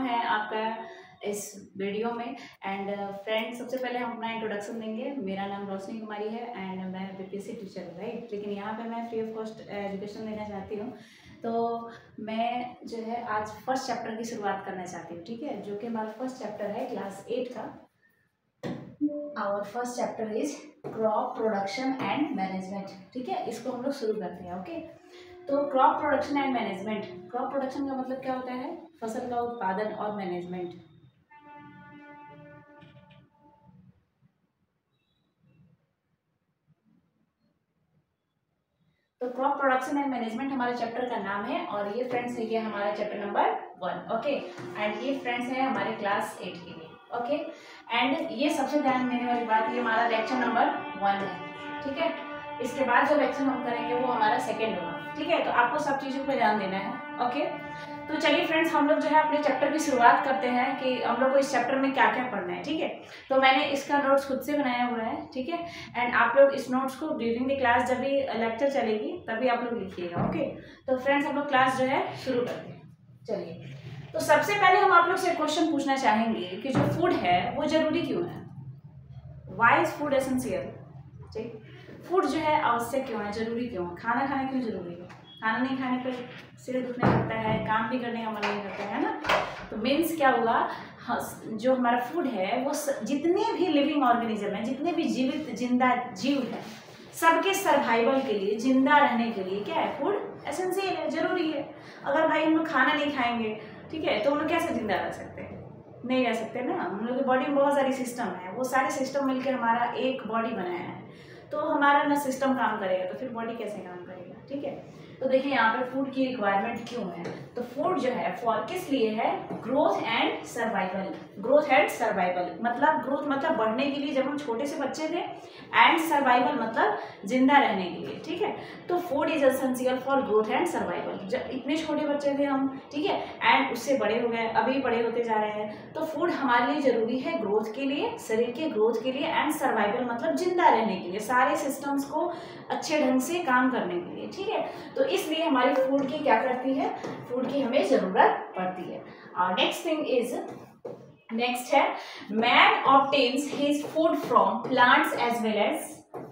है आपका इस वीडियो में। एंड फ्रेंड, सबसे पहले हम अपना इंट्रोडक्शन देंगे। मेरा नाम रोशनी कुमारी है एंड मैं बीपीएससी टीचर हूँ, राइट। लेकिन यहाँ पे मैं फ्री ऑफ कॉस्ट एजुकेशन देना चाहती हूँ। तो मैं जो है आज फर्स्ट चैप्टर की शुरुआत करना चाहती हूँ, ठीक है, जो कि हमारा फर्स्ट चैप्टर है क्लास 8 का। Our first chapter is crop production and management, ठीक है। इसको हम लोग शुरू करते हैं, ओके। तो crop production and management, crop production का मतलब क्या होता है? फसल का उत्पादन, और मैनेजमेंट तो क्रॉप प्रोडक्शन एंड मैनेजमेंट हमारे चैप्टर का नाम है। और ये फ्रेंड्स है, ये हमारा चैप्टर नंबर 1, ओके। एंड ये फ्रेंड्स है हमारे क्लास 8 के लिए, ओके। एंड ये सबसे ध्यान देने वाली बात, ये हमारा लेक्चर नंबर 1 है, ठीक है। इसके बाद जो लेक्चर हम करेंगे वो हमारा सेकेंड होगा, ठीक है। तो आपको सब चीज़ों पर ध्यान देना है, ओके। तो चलिए फ्रेंड्स, हम लोग जो है अपने चैप्टर की शुरुआत करते हैं कि हम लोग को इस चैप्टर में क्या क्या पढ़ना है, ठीक है। तो मैंने इसका नोट्स खुद से बनाया हुआ है, ठीक है। एंड आप लोग इस नोट्स को ड्यूरिंग द क्लास, जब भी लेक्चर चलेगी तभी आप लोग लिखिएगा, ओके। तो फ्रेंड्स, हम लोग क्लास जो है शुरू करते हैं। चलिए, तो सबसे पहले हम आप लोग से क्वेश्चन पूछना चाहेंगे कि जो फूड है वो जरूरी क्यों है? Why is food essential? ठीक, फूड जो है आवश्यक क्यों है, जरूरी क्यों है? खाना खाना क्यों जरूरी है? खाना नहीं खाने पर सिर दुखने लगता है, काम भी करने का मन नहीं करता है ना। तो मीन्स क्या हुआ, जो हमारा फूड है वो जितने भी लिविंग ऑर्गेनिज्म है, जितने भी जीवित जिंदा जीव है, सबके सर्वाइवल के लिए, जिंदा रहने के लिए क्या है, फूड एसेंशियल है, जरूरी है। अगर भाई हम लोग खाना नहीं खाएंगे, ठीक है, तो हम लोग कैसे जिंदा रह सकते हैं? नहीं रह सकते ना। हम लोग की बॉडी में बहुत सारी सिस्टम है, वो सारे सिस्टम मिलकर हमारा एक बॉडी बनाया है। तो हमारा ना सिस्टम काम करेगा तो फिर बॉडी कैसे काम करेगा, ठीक है। तो देखिए यहाँ पे फूड की रिक्वायरमेंट क्यों है। तो फूड जो है फॉर किस लिए है? Growth and survival. Growth and survival मतलब, ग्रोथ मतलब बढ़ने के लिए जब हम छोटे से बच्चे थे, एंड सर्वाइवल मतलब जिंदा रहने के लिए, ठीक है। तो food is essential for growth and survival. जब इतने छोटे बच्चे थे हम, ठीक है, एंड उससे बड़े हो गए, अभी बड़े होते जा रहे हैं। तो फूड हमारे लिए जरूरी है ग्रोथ के लिए, शरीर के ग्रोथ के लिए, एंड सर्वाइवल मतलब जिंदा रहने के लिए, सारे सिस्टम्स को अच्छे ढंग से काम करने के लिए, ठीक है। तो इसलिए हमारी फूड की क्या करती है, फूड की हमें जरूरत पड़ती है। और नेक्स्ट है man obtains his food from plants as well as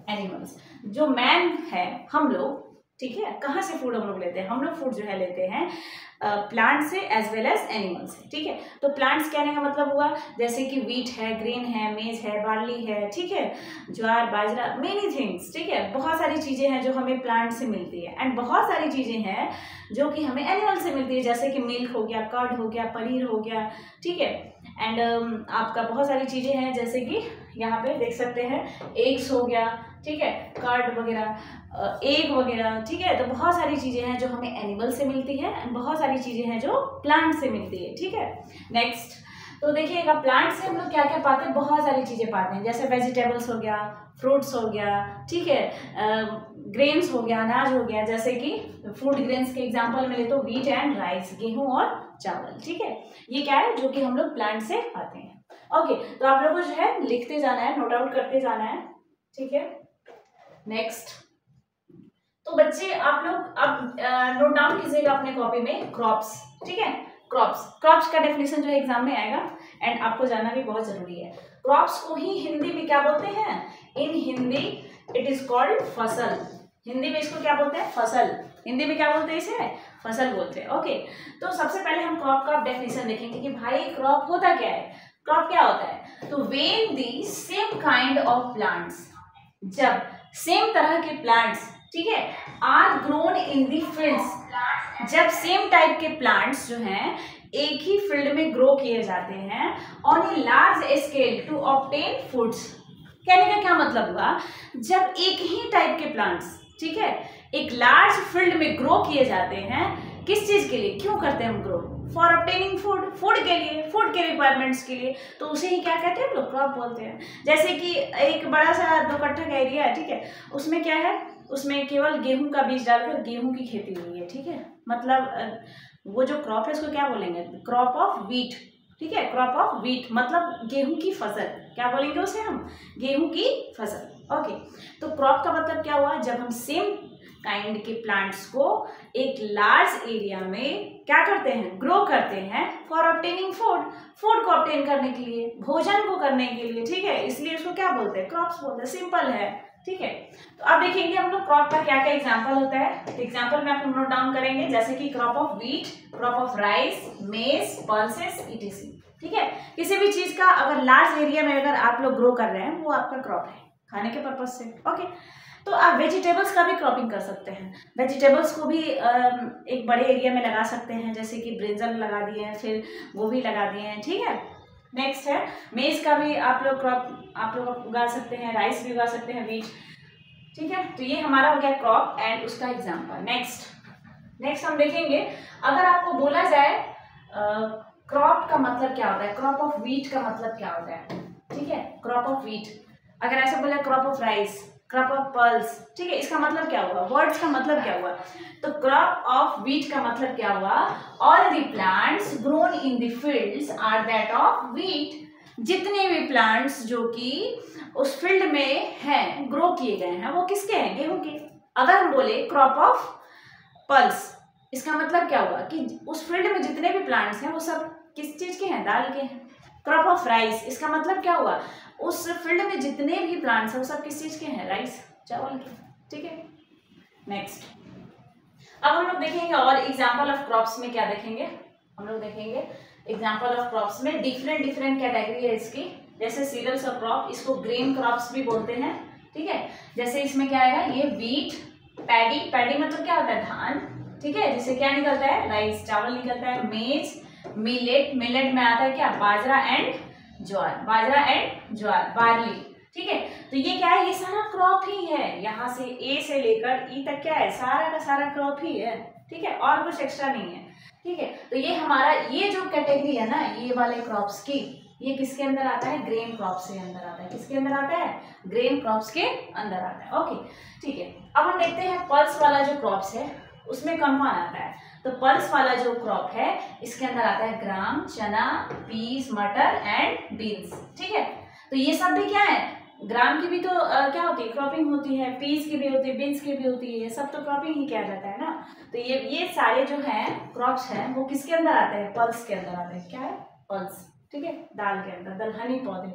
animals. जो मैन है, हम लोग, ठीक है, कहाँ से फूड हम लोग लेते हैं? हम लोग फूड जो है लेते हैं प्लांट से एज वेल एज एनिमल से, ठीक है। तो प्लांट्स कहने का मतलब हुआ जैसे कि वीट है, ग्रेन है, मेज है, बार्ली है, ठीक है, ज्वार, बाजरा, मेनी थिंग्स, ठीक है। बहुत सारी चीज़ें हैं जो हमें प्लांट से मिलती है, एंड बहुत सारी चीज़ें हैं जो कि हमें एनिमल से मिलती है, जैसे कि मिल्क हो गया, कर्ड हो गया, पनीर हो गया, ठीक है। एंड आपका बहुत सारी चीज़ें हैं, जैसे कि यहाँ पे देख सकते हैं, एग्स हो गया, ठीक है, कर्ड वगैरह, एग वगैरह, ठीक है। तो बहुत सारी चीज़ें हैं जो हमें एनिमल से मिलती है, एंड बहुत सारी चीज़ें हैं जो प्लांट से मिलती है, ठीक है। नेक्स्ट, तो देखिएगा, प्लांट से हम लोग क्या क्या पाते हैं? बहुत सारी चीज़ें पाते हैं, जैसे वेजिटेबल्स हो गया, फ्रूट्स हो गया, ठीक है, ग्रेन्स हो गया, अनाज हो गया, जैसे कि फूड ग्रेन्स के एग्जांपल में ले तो व्हीट एंड राइस, गेहूं और चावल, ठीक है। ये क्या है, जो कि हम लोग प्लांट से पाते हैं, ओके। तो आप लोगों को जो है लिखते जाना है, नोट आउट करते जाना है, ठीक है। नेक्स्ट, तो बच्चे आप लोग अब नोट डाउन कीजिएगा अपने कॉपी में क्रॉप्स, ठीक है। क्रॉप्स का डेफिनेशन जो है एग्जाम में आएगा, एंड आपको जानना भी बहुत जरूरी है। क्रॉप्स को ही हिंदी में क्या बोलते हैं? इन हिंदी इट इज कॉल्ड फसल। हिंदी में इसको क्या बोलते हैं? फसल। हिंदी में क्या बोलते हैं? इसे फसल बोलते हैं, ओके। तो सबसे पहले हम क्रॉप का डेफिनेशन देखेंगे कि भाई क्रॉप होता क्या है, क्रॉप क्या होता है। तो when the same kind of plants, जब सेम तरह के प्लांट्स, ठीक है, are grown in the fields, जब सेम टाइप के प्लांट्स जो हैं एक ही फील्ड में ग्रो किए जाते हैं on a large scale to obtain foods. कहने का क्या मतलब हुआ, जब एक ही टाइप के प्लांट्स, ठीक है, एक लार्ज फील्ड में ग्रो किए जाते हैं, किस चीज के लिए, क्यों करते हैं हम grow? For obtaining food, food के लिए, फूड के रिक्वायरमेंट्स के लिए। तो उसे ही क्या कहते हैं हम लोग? क्रॉप बोलते हैं। जैसे कि एक बड़ा सा 2 कट्ठा का एरिया है, ठीक है, उसमें क्या है, उसमें केवल गेहूं का बीज डालकर गेहूं की खेती हुई है, ठीक है। मतलब वो जो क्रॉप है उसको क्या बोलेंगे? क्रॉप ऑफ व्हीट, ठीक है, क्रॉप ऑफ व्हीट मतलब गेहूं की फसल। क्या बोलेंगे उसे हम? गेहूं की फसल, ओके। तो क्रॉप का मतलब क्या हुआ, जब हम सेम काइंड के प्लांट्स को एक लार्ज एरिया में क्या करते हैं, ग्रो करते हैं फॉर ऑब्टेनिंग फूड, फूड को ऑब्टेन करने के लिए, भोजन को करने के लिए, ठीक है, इसलिए इसको क्या बोलते हैं, क्रॉप्स बोलते हैं, सिंपल है, ठीक है। तो अब देखेंगे हम लोग क्रॉप का क्या क्या एग्जाम्पल होता है। एग्जाम्पल में आप लोग नोट डाउन करेंगे, जैसे कि crop of wheat, crop of rice, मेज, पल्सेस, इटीसी, ठीक है। किसी भी चीज का अगर लार्ज एरिया में अगर आप लोग ग्रो कर रहे हैं वो आपका क्रॉप है, खाने के पर्पज से, ओके। तो आप वेजिटेबल्स का भी क्रॉपिंग कर सकते हैं, वेजिटेबल्स को भी एक बड़े एरिया में लगा सकते हैं, जैसे कि ब्रिंजल लगा दिए हैं, फिर गोभी लगा दिए हैं, ठीक है। नेक्स्ट है मेज का भी आप लोग क्रॉप आप लोग उगा सकते हैं, राइस भी उगा सकते हैं, व्हीट, ठीक है। तो ये हमारा हो गया क्रॉप एंड उसका एग्जाम्पल। नेक्स्ट हम देखेंगे, अगर आपको बोला जाए क्रॉप का मतलब क्या होता है, क्रॉप ऑफ व्हीट का मतलब क्या होता है, ठीक है, क्रॉप ऑफ व्हीट, अगर ऐसा बोला crop of rice, crop of pulse, ठीक है, इसका मतलब क्या हुआ, वर्ड्स का मतलब क्या हुआ। तो क्रॉप ऑफ व्हीट का मतलब क्या हुआ, all the plants grown in the fields are that of wheat, जितने भी प्लांट्स जो कि उस फील्ड में हैं, ग्रो किए गए हैं, वो किसके हैं, गेहूं के। अगर हम बोले क्रॉप ऑफ पल्स, इसका मतलब क्या हुआ कि उस फील्ड में जितने भी प्लांट्स हैं वो सब किस चीज के हैं, दाल के हैं। क्रॉप ऑफ राइस, इसका मतलब क्या हुआ, उस फील्ड में जितने भी प्लांट्स हैं वो सब किस चीज के हैं, राइस, चावल के, ठीक है। नेक्स्ट अब हम लोग देखेंगे और एग्जांपल ऑफ क्रॉप्स में क्या देखेंगे, हम लोग देखेंगे एग्जांपल ऑफ क्रॉप्स में डिफरेंट कैटेगरी है इसकी, जैसे सीरियल्स और क्रॉप, इसको ग्रेन क्रॉप्स भी बोलते हैं, ठीक है। जैसे इसमें क्या आएगा, ये व्हीट, पैडी मतलब क्या होता है, धान, ठीक है, जिससे क्या निकलता है, राइस, चावल निकलता है। मेज, मिलेट में आता है क्या, बाजरा एंड ज्वार, बार्ली, ठीक है। तो ये क्या है, ये सारा क्रॉप ही है, यहाँ से ए से लेकर ई तक क्या है, सारा का सारा क्रॉप ही है, ठीक है, और कुछ एक्स्ट्रा नहीं है, ठीक है। तो ये हमारा ये जो कैटेगरी है ना, ये वाले क्रॉप्स की, ये किसके अंदर आता है, ग्रेन क्रॉप्स के अंदर आता है, किसके अंदर आता है, ग्रेन क्रॉप्स के अंदर आता है, ओके, ठीक है। अब हम देखते हैं पल्स वाला जो क्रॉप्स है उसमें कौन कौन आता है। तो पल्स वाला जो क्रॉप है इसके अंदर आता है ग्राम, चना, पीस, मटर एंड बीन्स, ठीक है। तो ये सब भी क्या है, ग्राम की भी तो क्या होती है, क्रॉपिंग होती है, पीस की भी होती है, बीन्स की भी होती है, ये सब तो क्रॉपिंग ही किया जाता है ना। तो ये सारे जो हैं क्रॉप्स हैं वो किसके अंदर आते हैं, पल्स के अंदर आते हैं, क्या है, पल्स, ठीक है, दाल के अंदर, दलहनी पौधे,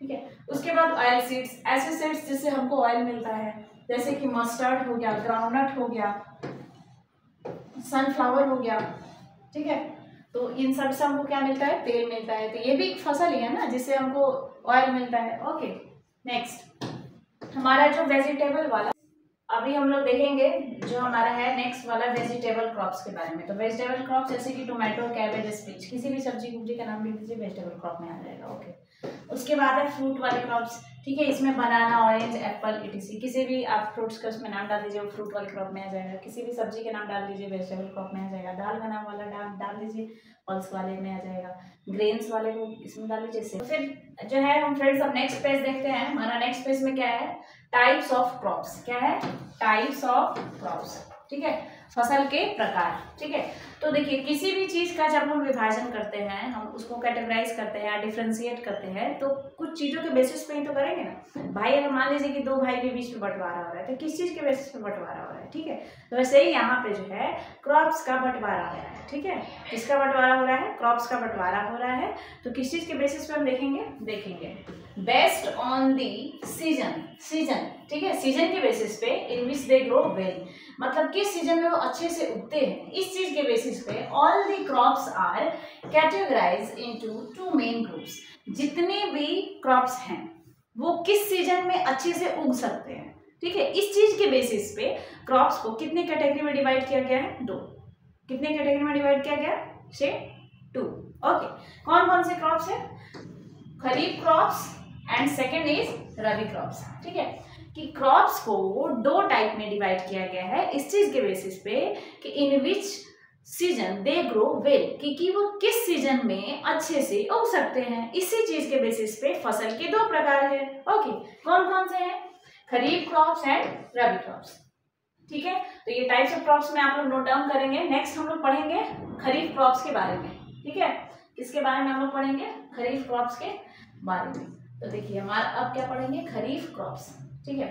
ठीक है। उसके बाद ऑयल सीड्स, ऐसे सीड्स जिससे हमको ऑयल मिलता है, जैसे कि मस्टर्ड हो गया, ग्राउंडनट हो गया, सनफ्लावर हो गया, ठीक है। तो इन सब से हमको क्या मिलता है, तेल मिलता है। तो ये भी एक फसल ही है ना जिससे हमको ऑयल मिलता है, ओके। नेक्स्ट हमारा जो वेजिटेबल वाला, अभी हम लोग देखेंगे जो हमारा है नेक्स्ट वाला वेजिटेबल क्रॉप्स के बारे में। तो वेजिटेबल क्रॉप्स जैसे कि टोमेटो, कैबेज, स्पिनच, किसी भी सब्जी कुब्जी का नाम लिख दीजिए, वेजिटेबल क्रॉप में आ जाएगा, ओके। उसके बाद है फ्रूट वाले क्रॉप्स, ठीक है, इसमें बनाना, ऑरेंज, एप्पल, इटीसी, किसी भी आप फ्रूट्स का उसमें नाम डाल दीजिए, वो फ्रूट वाले क्रॉप में आ जाएगा। किसी भी सब्जी के नाम डाल दीजिए, वेजिटेबल क्रॉप में आ जाएगा। दाल का नाम वाला डाल दीजिए, पल्स वाले में आ जाएगा। ग्रेन्स वाले को इसमें डाल लीजिए। इससे फिर जो है हम फ्रेंड्स अब नेक्स्ट पेज देखते हैं। हमारा नेक्स्ट पेज में क्या है, टाइप्स ऑफ क्रॉप्स, क्या है, टाइप्स ऑफ क्रॉप्स, ठीक है, फसल के प्रकार, ठीक है। तो देखिए किसी भी चीज का जब हम विभाजन करते हैं, हम उसको कैटेगराइज करते हैं, डिफ्रेंशिएट करते हैं, तो कुछ चीजों के बेसिस पे ही तो करेंगे ना। भाई अगर मान लीजिए कि दो भाई के बीच में बंटवारा हो रहा है तो किस चीज के बेसिस पे बंटवारा हो रहा है, ठीक है। तो वैसे ही यहाँ पे जो है क्रॉप्स का बंटवारा हो रहा है, ठीक है। किसका बंटवारा हो रहा है, क्रॉप्स का बंटवारा हो रहा है। तो किस चीज के बेसिस पे हम देखेंगे बेस्ड ऑन दी सीजन, ठीक है, सीजन के बेसिस पे इन विच दे ग्रो वेल, मतलब किस सीजन में वो अच्छे से उगते हैं, इस चीज के बेसिस पे all the crops are categorised into two main groups. जितने भी क्रॉप्स हैं वो किस सीजन में अच्छे से उग सकते हैं, ठीक है। इस चीज के बेसिस पे क्रॉप्स को कितने कैटेगरी में डिवाइड किया गया है, 2। कितने कैटेगरी में डिवाइड किया गया, से 2, ओके। कौन कौन से क्रॉप्स है, kharif crops and second is rabi crops, ठीक है। कि क्रॉप्स को 2 टाइप में डिवाइड किया गया है इस चीज के बेसिस पे कि in which season they grow well, कि वो किस सीजन में अच्छे से उग सकते हैं। इसी चीज के बेसिस पे फसल के 2 प्रकार है, ओके। कौन कौन से हैं, खरीफ क्रॉप्स एंड रबी क्रॉप्स, ठीक है। तो ये टाइप्स ऑफ क्रॉप्स में आप लोग नोट डाउन करेंगे। नेक्स्ट हम लोग पढ़ेंगे खरीफ क्रॉप्स के बारे में, ठीक है। किसके बारे में हम लोग पढ़ेंगे, खरीफ क्रॉप्स के बारे में। तो देखिए हमारा अब क्या पढ़ेंगे, खरीफ क्रॉप्स, ठीक है।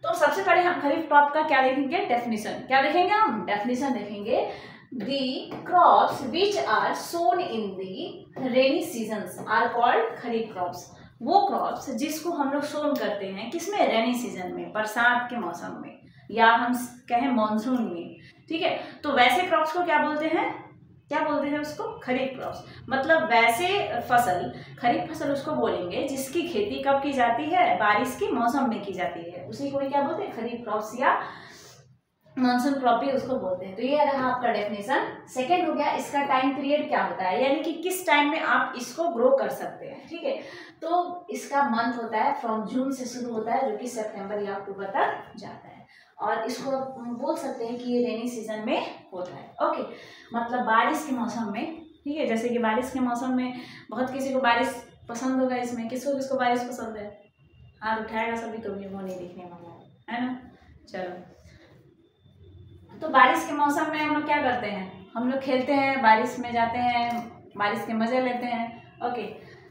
तो सबसे पहले हम खरीफ क्रॉप का क्या देखेंगे, डेफिनेशन। क्या देखेंगे हम, डेफिनेशन देखेंगे। The crops which are sown in the rainy seasons are called kharif crops. वो क्रॉप्स जिसको हम लोग सोन करते हैं किसमें, रेनी सीजन में, बरसात के मौसम में, या हम कहें मानसून में, ठीक है। तो वैसे क्रॉप्स को क्या बोलते हैं, क्या बोलते हैं उसको, खरीफ क्रॉप्स। मतलब वैसे फसल, खरीफ फसल उसको बोलेंगे जिसकी खेती कब की जाती है, बारिश के मौसम में की जाती है, उसी को क्या बोलते हैं, खरीफ क्रॉप्स या मानसून क्रॉप भी उसको बोलते हैं। तो ये रहा आपका डेफिनेशन। सेकंड हो गया इसका टाइम पीरियड क्या होता है, यानी कि किस टाइम में आप इसको ग्रो कर सकते हैं, ठीक है। तो इसका मंथ होता है फ्रॉम जून से शुरू होता है, जो कि सितंबर या अक्टूबर तक जाता है, और इसको बोल सकते हैं कि ये रेनी सीजन में होता है। ओके, मतलब बारिश के मौसम में, ठीक है। जैसे कि बारिश के मौसम में बहुत किसी को बारिश पसंद होगा, इसमें किसको किसको बारिश पसंद है, हाथ उठाएगा सभी, तो भी वो नहीं दिखने वाला है ना। चलो, तो बारिश के मौसम में हम लोग क्या करते हैं, हम लोग खेलते हैं, बारिश में जाते हैं, बारिश के मजे लेते हैं। ओके,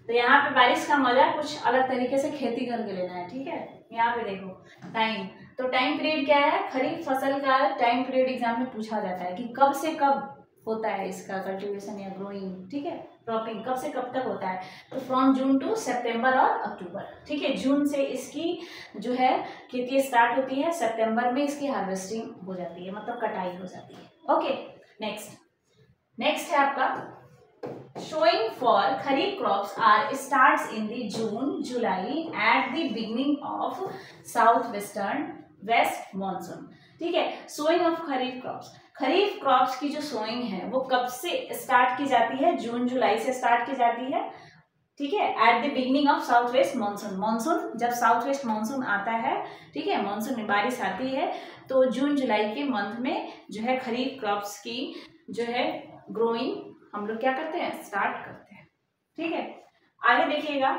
तो यहाँ पे बारिश का मजा कुछ अलग तरीके से खेती करके लेना है, ठीक है। यहाँ पे देखो टाइम, तो टाइम पीरियड क्या है, खरीफ फसल का टाइम पीरियड एग्जाम में पूछा जाता है कि कब से कब होता है इसका कल्टीवेशन या ग्रोइंग, ठीक है, क्रॉपिंग कब से कब तक होता है। तो फ्रॉम जून टू सितंबर और अक्टूबर, ठीक है। जून से इसकी जो है खेती स्टार्ट होती है, सितंबर में इसकी हार्वेस्टिंग हो जाती है, मतलब कटाई हो जाती है। ओके, नेक्स्ट है आपका showing for kharif crops are starts in the June July at the beginning of southwestern west monsoon, ठीक है। Sowing of kharif crops, kharif crops की जो सोइंग है वो कब से स्टार्ट की जाती है, जून जुलाई से स्टार्ट की जाती है, ठीक है। Eight the beginning of south west monsoon, monsoon जब साउथ वेस्ट मानसून आता है, ठीक है, मानसून में बारिश आती है, तो जून जुलाई के मंथ में जो है खरीफ क्रॉप्स की जो है ग्रोइंग हम लोग क्या करते हैं, स्टार्ट करते हैं, ठीक है। आगे देखिएगा,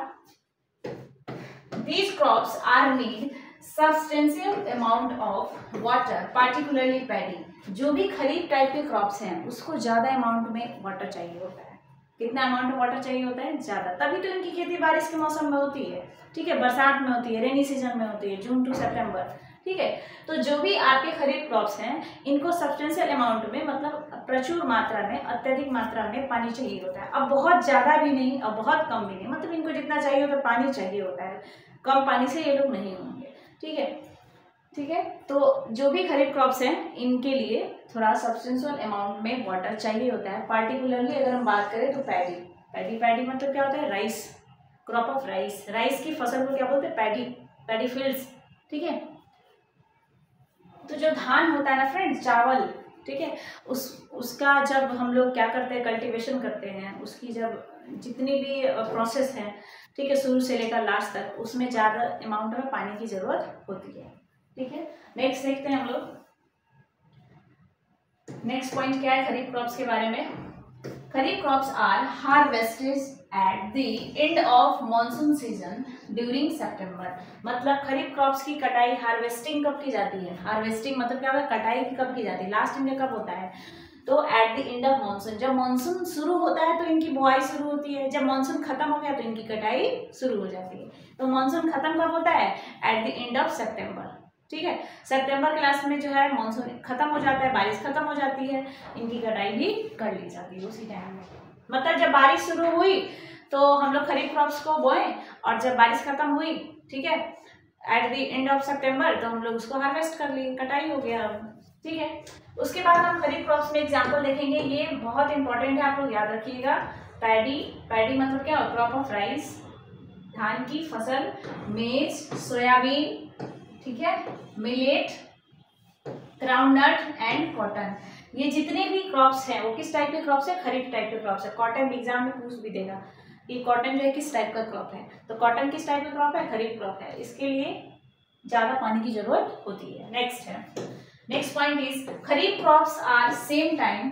these crops are need substantial amount of water, particularly paddy। जो भी खरीफ टाइप के क्रॉप्स हैं उसको ज्यादा अमाउंट में वाटर चाहिए होता है। कितना अमाउंट में वाटर चाहिए होता है, ज्यादा, तभी तो इनकी खेती बारिश के मौसम में होती है, ठीक है, बरसात में होती है, रेनी सीजन में होती है, जून टू सितंबर, ठीक है। तो जो भी आपके खरीफ क्रॉप्स हैं इनको सब्सटेंशियल अमाउंट में, मतलब प्रचुर मात्रा में, अत्यधिक मात्रा में पानी चाहिए होता है। अब बहुत ज़्यादा भी नहीं और बहुत कम भी नहीं, मतलब इनको जितना चाहिए होता है पानी चाहिए होता है, कम पानी से ये लोग नहीं होंगे, ठीक है, ठीक है। तो जो भी खरीफ क्रॉप्स हैं इनके लिए थोड़ा सब्सटेंशियल अमाउंट में वाटर चाहिए होता है। पार्टिकुलरली अगर हम बात करें तो पैडी, पैडी मतलब क्या होता है, rice, crop of rice, rice की फसल को क्या बोलते हैं, पैडी फील्ड्स, ठीक है। तो जो धान होता है ना फ्रेंड्स, चावल, ठीक है, उसका जब हम लोग क्या करते हैं, कल्टीवेशन करते हैं, उसकी जब जितनी भी प्रोसेस है, ठीक है, शुरू से लेकर लास्ट तक, उसमें ज़्यादा अमाउंट में पानी की ज़रूरत होती है, ठीक है। नेक्स्ट देखते हैं हम लोग, नेक्स्ट पॉइंट क्या है खरीफ क्रॉप्स के बारे में। Kharif crops are harvested at the end of monsoon season during September. मतलब खरीफ क्रॉप्स की कटाई, हार्वेस्टिंग कब की जाती है, हार्वेस्टिंग मतलब क्या होता है, कटाई कब की जाती है, लास्ट में कब होता है, तो eight the end of monsoon, जब मानसून शुरू होता है तो इनकी बुआई शुरू होती है, जब मानसून खत्म हो गया तो इनकी कटाई शुरू हो जाती है। तो मानसून खत्म कब होता है, एट द एंड ऑफ सितंबर, ठीक है। सितंबर के लास्ट में जो है मानसून खत्म हो जाता है, बारिश खत्म हो जाती है, इनकी कटाई भी कर ली जाती है उसी टाइम में। मतलब जब बारिश शुरू हुई तो हम लोग खरीफ क्रॉप्स को बोए, और जब बारिश खत्म हुई, ठीक है, एट द एंड ऑफ सितंबर, तो हम लोग उसको हार्वेस्ट कर लिए, कटाई हो गया, ठीक है। उसके बाद हम खरीफ क्रॉप्स में एग्जाम्पल देखेंगे, ये बहुत इंपॉर्टेंट है, आप लोग याद रखिएगा। पैडी मतलब क्या, क्रॉप ऑफ राइस, धान की फसल, मेज, सोयाबीन, ठीक है, मिलेट, ग्राउंडनट एंड कॉटन। ये जितने भी क्रॉप्स हैं वो किस टाइप के क्रॉप्स है, खरीफ टाइप के क्रॉप्स है। कॉटन एग्जाम में पूछ भी देगा कि कॉटन जो है किस टाइप का क्रॉप है, तो कॉटन किस टाइप का क्रॉप है, खरीफ क्रॉप है, इसके लिए ज्यादा पानी की जरूरत होती है। Next point is kharif crops are sometime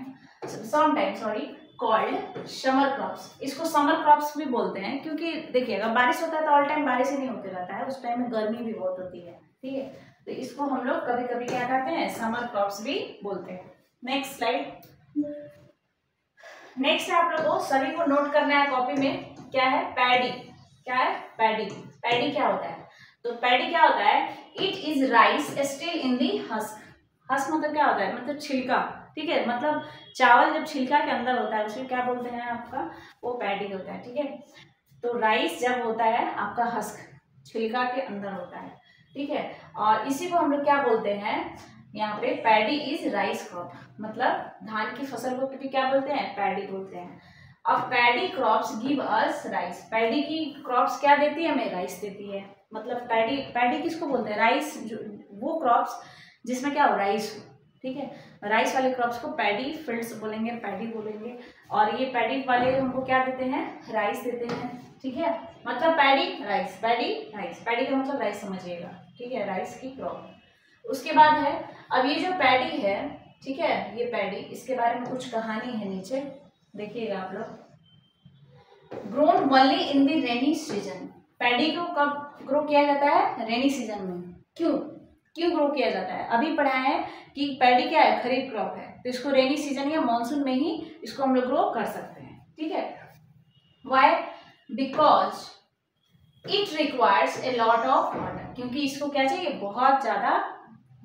called summer crops. इसको समर क्रॉप्स भी बोलते हैं, क्योंकि देखिए अगर बारिश होता है तो ऑल टाइम बारिश ही नहीं होते रहता है, उस टाइम में गर्मी भी बहुत होती है, ठीक है। तो इसको हम लोग कभी कभी क्या कहते हैं, समर क्रॉप्स भी बोलते हैं। Next slide. नेक्स्ट है आप लोगों को सभी को नोट करना है कॉपी में, क्या है, पैडी। क्या है, पैडी क्या होता है, तो पैडी क्या होता है, it is rice still in the husk. Husk मतलब क्या होता है, मतलब छिलका, ठीक है, मतलब चावल जब छिलका के अंदर होता है उसे क्या बोलते हैं आपका, वो पैडी होता है, ठीक है। तो राइस जब होता है आपका हस्क, छिलका के अंदर होता है, ठीक है, और इसी को हम लोग क्या बोलते हैं यहाँ पे, पैडी इज राइस क्रॉप, मतलब धान की फसल को भी क्या बोलते हैं, पैडी बोलते हैं। अब paddy crops give us rice, paddy की क्रॉप्स क्या देती है हमें, राइस देती है। मतलब पैडी, पैडी किसको बोलते हैं, राइस, जो वो क्रॉप्स जिसमें क्या हो, राइस हो, ठीक है, राइस वाले क्रॉप्स को पैडी फील्ड्स बोलेंगे, पैडी बोलेंगे, और ये पैडी वाले हमको क्या देते हैं, राइस देते हैं, ठीक है। मतलब paddy rice, paddy rice, paddy का मतलब राइस समझिएगा, ठीक है, राइस की क्रॉप। उसके बाद है, अब ये जो पैडी है, ठीक है, ये पैडी, इसके बारे में कुछ कहानी है नीचे, देखिएगा आप लोग। Grown only in the rainy season, paddy को कब ग्रो किया जाता है, रेनी सीजन में। क्यों क्यों ग्रो किया जाता है, अभी पढ़ा है कि पैडी क्या है, खरीफ क्रॉप है, तो इसको रेनी सीजन या मानसून में ही इसको हम लोग ग्रो कर सकते हैं, ठीक है। Why, because it requires a lot of water, क्योंकि इसको क्या चाहिए, बहुत ज्यादा,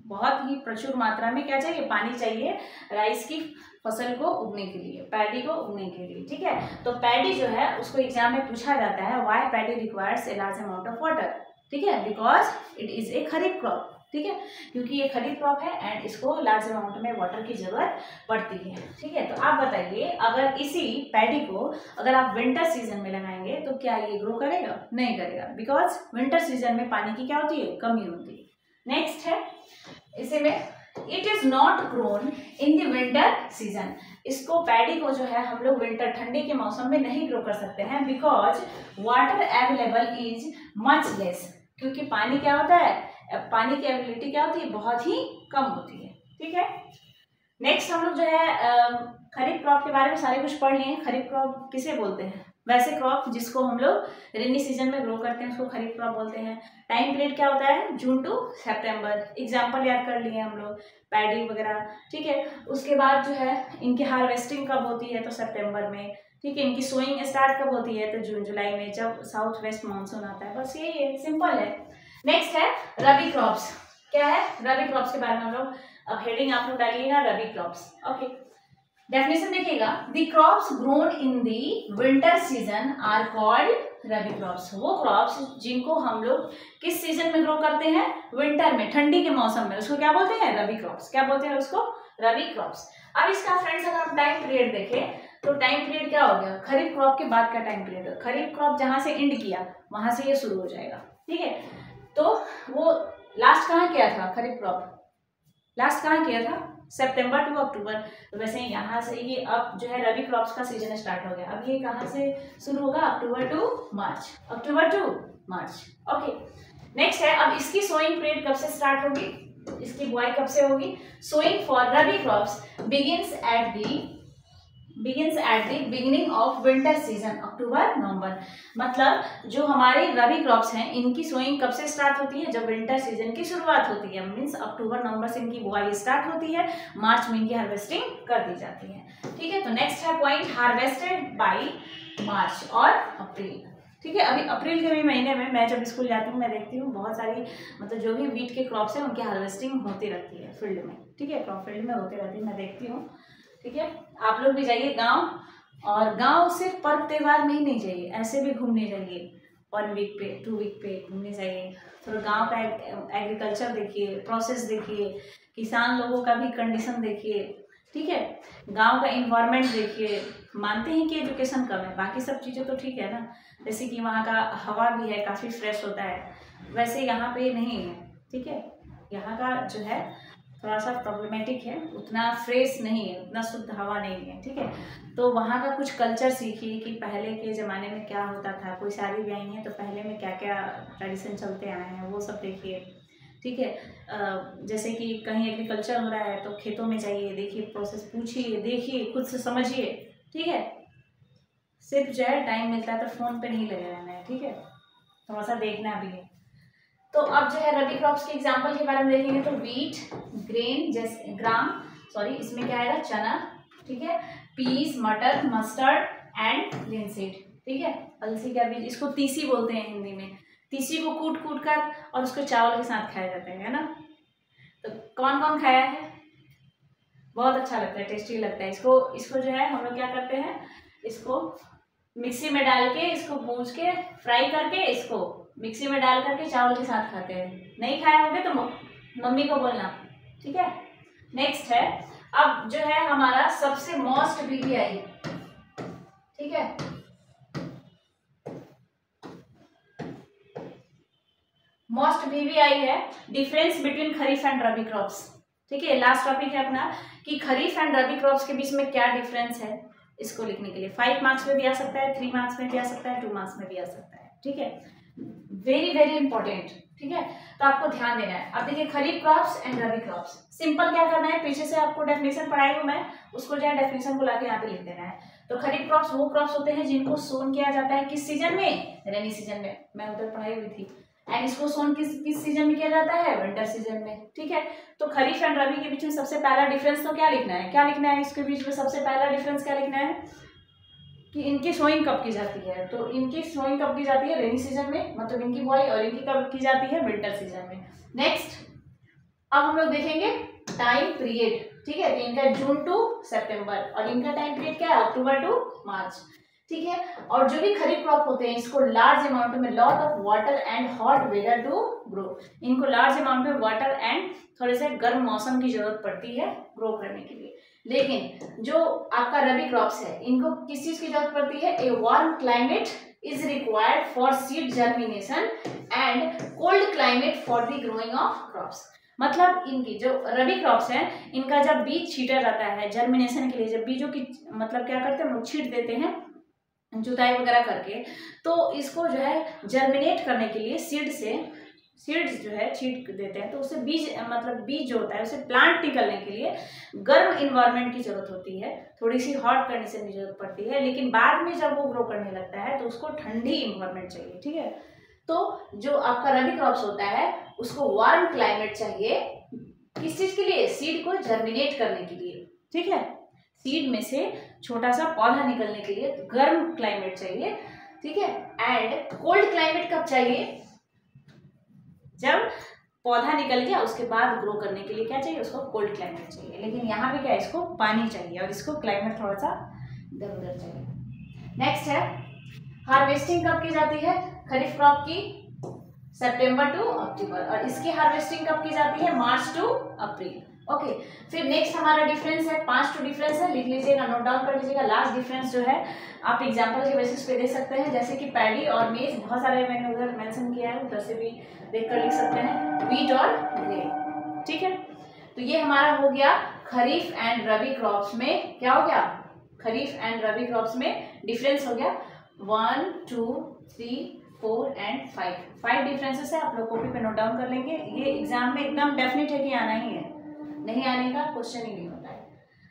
बहुत ही प्रचुर मात्रा में क्या चाहिए, पानी चाहिए राइस की फसल को उगने के लिए, पैडी को उगने के लिए, ठीक है। तो पैडी जो है उसको एग्जाम में पूछा जाता है, why paddy requires a large amount of water, ठीक है, because it is a kharif crop, ठीक है, क्योंकि ये खरीफ क्रॉप है एंड इसको लार्ज अमाउंट में वाटर की जरूरत पड़ती है, ठीक है। तो आप बताइए, अगर इसी पैडी को अगर आप विंटर सीजन में लगाएंगे तो क्या ये ग्रो करेगा, नहीं करेगा, बिकॉज विंटर सीजन में पानी की क्या होती है, कमी होती है। नेक्स्ट है इसी में, it is not grown in the winter season, इसको पैडी को जो है हम लोग विंटर ठंडी के मौसम में नहीं ग्रो कर सकते हैं, because water available is much less, क्योंकि पानी क्या होता है, पानी की अवेलेबिलिटी क्या होती है, बहुत ही कम होती है, ठीक है। नेक्स्ट हम लोग जो है खरीफ क्रॉप के बारे में सारे कुछ पढ़ लिए। खरीफ क्रॉप किसे बोलते हैं, वैसे क्रॉप जिसको हम लोग रेनी सीजन में ग्रो करते हैं उसको खरीफ क्रॉप बोलते हैं। टाइम पीरियड क्या होता है, जून टू सितंबर, एग्जाम्पल याद कर लिए हम लोग, पैडी वगैरह, ठीक है। उसके बाद जो है इनकी हार्वेस्टिंग कब होती है, तो सितंबर में, ठीक है। इनकी सोइंग स्टार्ट कब होती है, तो जून जुलाई में, जब साउथ वेस्ट मानसून आता है, बस यही है, सिंपल है। नेक्स्ट है रबी क्रॉप्स, क्या है, रबी क्रॉप्स के बारे में हम लोग, अब हेडिंग आप लोग डालिएगा रबी क्रॉप्स, ओके। डेफिनेशन देखिएगा, the crops grown in the winter season are called rabi crops, वो क्रॉप्स जिनको हम लोग किस सीजन में ग्रो करते हैं, विंटर में, ठंडी के मौसम में, उसको क्या बोलते हैं, रबी क्रॉप्स, क्या बोलते हैं उसको, रबी क्रॉप्स। अब इसका फ्रेंड्स अगर हम टाइम पीरियड देखें तो टाइम पीरियड क्या हो गया, खरीफ क्रॉप के बाद का टाइम पीरियड, खरीफ क्रॉप जहां से एंड किया वहां से ये शुरू हो जाएगा, ठीक है। तो वो लास्ट कहाँ किया था, खरीफ क्रॉप लास्ट कहाँ किया था, सितंबर टू अक्टूबर, तो वैसे यहाँ से ये अब जो है रबी क्रॉप्स का सीजन स्टार्ट हो गया। अब ये कहाँ से शुरू होगा, October to March, October to March, okay. Next है, अब इसकी सोइंग पीरियड कब से स्टार्ट होगी, इसकी बुआई कब से होगी, sowing for rabi crops begins at the beginning of winter season, October November, मतलब जो हमारे रबी क्रॉप्स हैं इनकी सोइंग कब से स्टार्ट होती है, जब विंटर सीजन की शुरुआत होती है, मीन्स अक्टूबर नवंबर से इनकी बुआई स्टार्ट होती है, मार्च में इनकी हार्वेस्टिंग कर दी जाती है, ठीक है। तो नेक्स्ट है पॉइंट, हार्वेस्टेड बाई मार्च और अप्रैल, ठीक है। अभी अप्रैल के भी महीने में मैं जब स्कूल जाती हूँ मैं देखती हूँ बहुत सारी, मतलब जो भी वीट के क्रॉप्स हैं उनकी हार्वेस्टिंग होती रहती है फील्ड में, ठीक है, क्रॉप फील्ड में होती रहती है, मैं देखती हूँ, ठीक है। आप लोग भी जाइए गांव, और गांव सिर्फ पर्व त्योहार में ही नहीं जाइए, ऐसे भी घूमने जाइए, 1 वीक पे 2 वीक पे घूमने जाइए, थोड़ा गांव का एग्रीकल्चर देखिए, प्रोसेस देखिए, किसान लोगों का भी कंडीशन देखिए, ठीक है, गांव का इन्वायरमेंट देखिए। मानते हैं कि एजुकेशन कम है, बाकी सब चीज़ें तो ठीक है ना, जैसे कि वहाँ का हवा भी है, काफ़ी फ्रेश होता है, वैसे यहाँ पे नहीं है, ठीक है। यहाँ का जो है थोड़ा सा प्रॉब्लमेटिक है, उतना फ्रेश नहीं है, उतना शुद्ध हवा नहीं है, ठीक है। तो वहाँ का कुछ कल्चर सीखिए कि पहले के ज़माने में क्या होता था, कोई शादी भी आई है तो पहले में क्या क्या ट्रेडिशन चलते आए हैं वो सब देखिए, ठीक है। जैसे कि कहीं एग्रीकल्चर हो रहा है तो खेतों में जाइए, देखिए, प्रोसेस पूछिए, देखिए, खुद से समझिए, ठीक है। सिर्फ जो है टाइम मिलता है तो फ़ोन पे नहीं लगे रहना है, ठीक है, थोड़ा सा देखना भी है। तो अब जो है रबी क्रॉप्स के एग्जांपल के बारे में देखेंगे तो वीट, ग्रेन, जैसे ग्राम, सॉरी इसमें क्या आएगा, चना, ठीक है, पीस, मटर, मस्टर्ड एंड लिनसीड, ठीक है, अलसी का बीज, इसको तीसी बोलते हैं हिंदी में, तीसी को कूट कूट कर और उसको चावल के साथ खाया जाता है ना। तो कौन कौन खाया है? बहुत अच्छा लगता है, टेस्टी लगता है। इसको जो है हम लोग क्या करते हैं, इसको मिक्सी में डाल के, इसको भूंज के, फ्राई करके, इसको मिक्सी में डाल करके चावल के साथ खाते हैं। नहीं खाया होंगे तो मम्मी को बोलना, ठीक है। नेक्स्ट है, अब जो है हमारा सबसे मोस्ट BBI, ठीक है, मोस्ट BBI है difference between kharif and rabi crops. ठीक है, लास्ट टॉपिक है अपना कि खरीफ एंड रबी क्रॉप्स के बीच में क्या डिफरेंस है, इसको लिखने के लिए 5 मार्क्स में भी आ सकता है, 3 मार्क्स में भी आ सकता है, 2 मार्क्स में भी आ सकता है। ठीक है, वेरी वेरी इंपॉर्टेंट। ठीक है, तो आपको ध्यान देना है। अब देखिए kharif crops and rabi crops, simple क्या करना है, पीछे से आपको डेफिनेशन पढ़ाई हूँ मैं, उसको जो है डेफिनेशन को लाके यहाँ पे लिख देना है। तो खरीफ क्रॉप्स वो क्रॉप्स होते हैं जिनको सोन किया जाता है किस सीजन में, रेनी सीजन में, मैं उधर पढ़ाई हुई थी। एंड इसको सोन किस सीजन में किया जाता है, विंटर सीजन में। ठीक है, तो खरीफ एंड रबी के बीच में सबसे पहला डिफरेंस तो क्या लिखना है, क्या लिखना है इसके बीच में सबसे पहला डिफरेंस क्या लिखना है कि इनकी सोइंग कब की जाती है। तो इनकी सोइंग कब की जाती है, रेनी सीजन में, मतलब इनकी बुआई, और इनकी कब की जाती है, विंटर सीजन में। नेक्स्ट, अब हम लोग देखेंगे टाइम पीरियड। ठीक है, तो इनका जून टू सितंबर और इनका टाइम पीरियड क्या है, अक्टूबर टू मार्च। ठीक है, और जो भी खरीफ क्रॉप होते हैं इसको लार्ज अमाउंट में, lot of water and hot weather to grow, इनको लार्ज अमाउंट में वाटर एंड थोड़े से गर्म मौसम की जरूरत पड़ती है ग्रो करने के लिए। लेकिन जो आपका रबी क्रॉप्स है इनको किस चीज की जरूरत पड़ती है, a warm climate is required for seed germination and cold climate for the growing of crops. मतलब इनकी जो रबी क्रॉप्स हैं इनका जब बीज छीटा जाता है जर्मिनेशन के लिए, जब बीजों की मतलब क्या करते हैं हम लोग छीट देते हैं जुताई वगैरह करके, तो इसको जो है जर्मिनेट करने के लिए सीड्स जो है छीट देते हैं, तो उससे बीज मतलब बीज जो होता है उसे प्लांट निकलने के लिए गर्म इन्वायरमेंट की जरूरत होती है, थोड़ी सी हॉट कंडीशन की जरूरत पड़ती है। लेकिन बाद में जब वो ग्रो करने लगता है तो उसको ठंडी इन्वायरमेंट चाहिए। ठीक है, तो जो आपका रबी क्रॉप्स होता है उसको वार्म क्लाइमेट चाहिए, किस चीज के लिए, सीड को जर्मिनेट करने के लिए। ठीक है, सीड में से छोटा सा पौधा निकलने के लिए गर्म क्लाइमेट चाहिए। ठीक है, एंड कोल्ड क्लाइमेट कब चाहिए, जब पौधा निकल गया उसके बाद ग्रो करने के लिए क्या चाहिए, उसको कोल्ड क्लाइमेट चाहिए। लेकिन यहाँ पे क्या है, इसको पानी चाहिए और इसको क्लाइमेट थोड़ा सा इधर उधर चाहिए। नेक्स्ट है हार्वेस्टिंग कब की जाती है खरीफ क्रॉप की, सितंबर टू अक्टूबर, और इसकी हार्वेस्टिंग कब की जाती है, मार्च टू अप्रैल। ओके, फिर नेक्स्ट हमारा डिफरेंस है, 5 डिफरेंस है, लिख लीजिएगा, नोट डाउन कर लीजिएगा। लास्ट डिफरेंस जो है आप एग्जांपल के बेसिस पे दे सकते हैं, जैसे कि पैडी और मेज, बहुत सारे मैंने उधर मेंशन किया है, उधर से भी देखकर लिख सकते हैं, व्हीट और ग्रेन। ठीक है, तो ये हमारा हो गया खरीफ एंड रबी क्रॉप्स में, क्या हो गया, खरीफ एंड रबी क्रॉप्स में डिफरेंस हो गया 1 2 3 4 एंड 5 डिफरेंसेस है। आप लोग कॉपी पे नोट डाउन कर लेंगे, ये एग्जाम में एकदम डेफिनेट है कि आना ही है, नहीं आने का क्वेश्चन ही नहीं होता है।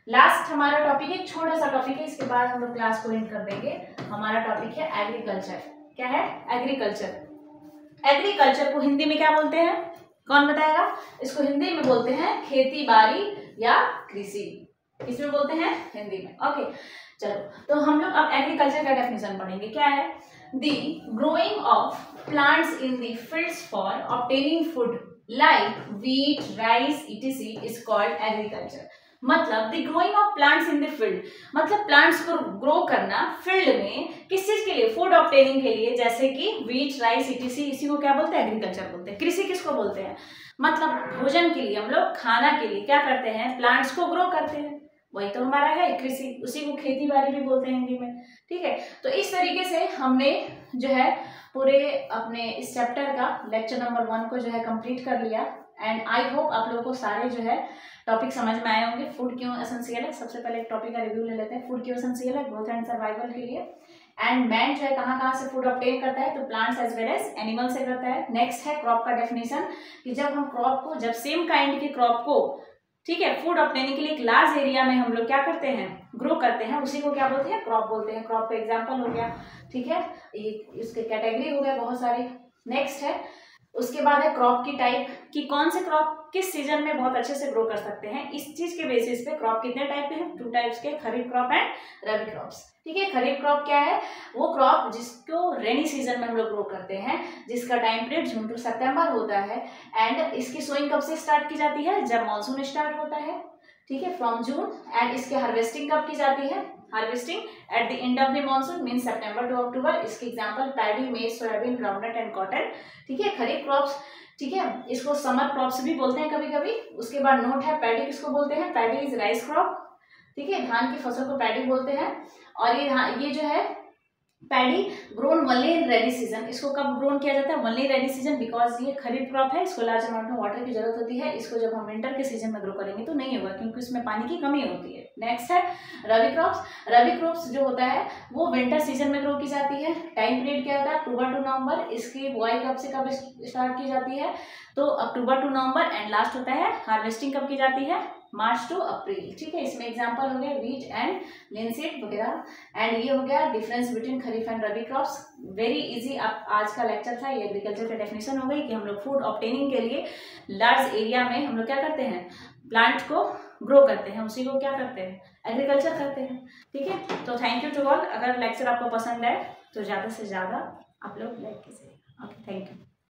लास्ट हमारा टॉपिक एक छोटा सा टॉपिक है, इसके बाद हम लोग क्लास को एंड कर देंगे। हमारा टॉपिक है एग्रीकल्चर। क्या है, एग्रीकल्चर। एग्रीकल्चर को हिंदी में क्या बोलते हैं, कौन बताएगा, इसको हिंदी में बोलते हैं खेती बाड़ी या कृषि, इसमें बोलते हैं हिंदी में। ओके, चलो तो हम लोग अब एग्रीकल्चर का डेफिनेशन पढ़ेंगे। क्या है, the growing of plants in the fields for obtaining food like wheat, rice etc is called agriculture. मतलब the growing of plants in the field, मतलब प्लांट्स को ग्रो करना फील्ड में, किस चीज के लिए, फूड ऑब्टेनिंग के लिए, जैसे कि व्हीट, राइस etc, इसी को क्या बोलते हैं, एग्रीकल्चर बोलते हैं। कृषि किसको बोलते हैं, मतलब भोजन के लिए, हम लोग खाना के लिए क्या करते हैं, प्लांट्स को ग्रो करते हैं, वही तो हमारा है कृषि, उसी को खेती बाड़ी भी बोलते हैं हिंदी में। ठीक है, तो इस तरीके से हमने जो है पूरे अपने इस चैप्टर का लेक्चर नंबर 1 को जो है कंप्लीट कर लिया। एंड आई होप आप लोगों को सारे जो है टॉपिक समझ में आए होंगे। फूड क्यों एसेंशियल है, सबसे पहले एक टॉपिक का रिव्यू ले लेते हैं। फूड क्यों एसेंशियल है, ग्रोथ एंड सर्वाइवल के लिए। एंड मैन जो है कहाँ से फूड ऑब्टेन करता है, तो plants as well as animal से करता है। नेक्स्ट है क्रॉप का डेफिनेशन, कि जब हम क्रॉप को, जब सेम काइंड के क्रॉप को, ठीक है, फूड ऑब्टेनिंग के लिए एक लार्ज एरिया में हम लोग क्या करते हैं, ग्रो करते हैं, उसी को क्या बोलते हैं, क्रॉप बोलते हैं। क्रॉप का एग्जांपल हो गया, ठीक है, ये इसके कैटेगरी हो गया बहुत सारे। नेक्स्ट है उसके बाद है क्रॉप की टाइप, कि कौन से क्रॉप किस सीजन में बहुत अच्छे से ग्रो कर सकते हैं। इस चीज के बेसिस पे क्रॉप कितने टाइप के हैं, 2 टाइप्स के, खरीफ क्रॉप एंड रबी क्रॉप्स। ठीक है, खरीफ क्रॉप क्या है, वो क्रॉप जिसको रेनी सीजन में हम लोग ग्रो करते हैं, जिसका टाइम पीरियड जून टू सितंबर होता है, एंड इसकी सोइंग कब से स्टार्ट की जाती है, जब मानसून स्टार्ट होता है, ठीक है, फ्रॉम जून, एंड इसकी हार्वेस्टिंग कब की जाती है, harvesting at the end of the monsoon mean September to October. इसके example paddy, maize, soybean, groundnut and cotton. ठीक है, खरीफ क्रॉप्स, ठीक है, इसको समर क्रॉप्स भी बोलते हैं कभी कभी। उसके बाद नोट है, पैडी किसको बोलते हैं, पैडी इज राइस क्रॉप। ठीक है, धान की फसल को पैडी बोलते हैं। और ये जो है पैडी ग्रोन वनली इन रेनी सीजन, इसको कब ग्रोन किया जाता है, वनली रेनी सीजन, बिकॉज ये खरीफ क्रॉप है, इसको लार्ज अमाउंट में वाटर की जरूरत होती है। इसको जब हम विंटर के सीजन में ग्रो करेंगे तो नहीं होगा, क्योंकि इसमें पानी की कमी होती है। नेक्स्ट है रबी क्रॉप्स। रबी क्रॉप्स जो होता है वो विंटर सीजन में ग्रो की जाती है। टाइम पीरियड क्या होता है, अक्टूबर टू नवंबर। इसकी बुआई कब से कब स्टार्ट की जाती है, तो अक्टूबर टू नवंबर, एंड लास्ट होता है हार्वेस्टिंग कब की जाती है, मार्च टू अप्रैल। ठीक है, इसमें एग्जांपल हो गए वीट एंड लिनसीड वगैरह। एंड ये हो गया difference between kharif and rabi crops. Very easy आज का लेक्चर था, ये एग्रीकल्चर का डेफिनेशन हो गई कि हम लोग फूड ऑब्टेनिंग के लिए लार्ज एरिया में हम लोग क्या करते हैं, प्लांट को ग्रो करते हैं, उसी को क्या करते हैं, एग्रीकल्चर करते हैं। ठीक है, तो थैंक यू टू ऑल। अगर लेक्चर आपको पसंद है तो ज़्यादा से ज़्यादा आप लोग लाइक कीजिए।